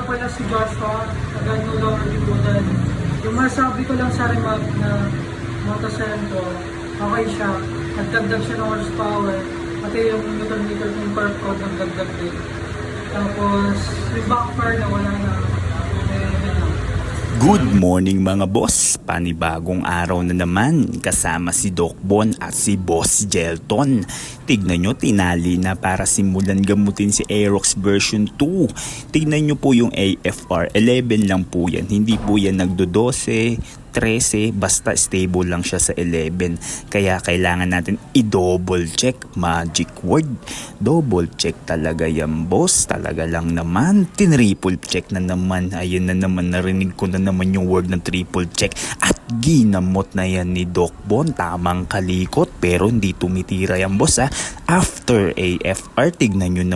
pala si Joshua, taga New Lower Libutan. Yung masabi ko lang sa remark na Motocentro, okay siya. Nagdagdag siya ng horsepower. Pati yung Newton meter ng curve code nagdagdag din. Tapos, yung backfire na wala na. Yun lang. Good morning mga boss, panibagong araw na naman kasama si Doc Bon at si Boss Jelton. Tignan nyo, tinali na para simulan gamutin si Aerox version 2. Tignan nyo po yung AFR, 11 lang po yan, hindi po yan nagdo-12, 13, basta stable lang siya sa 11. Kaya kailangan natin i-double check, magic word. Double check talaga yan boss, talaga lang naman. Triple check na naman, ayun na naman, narinig ko na naman yung word ng triple check. At ginamot na yan ni Doc Bon, tamang kalikot pero hindi tumitira yan boss ha. After AFR, tignan nyo na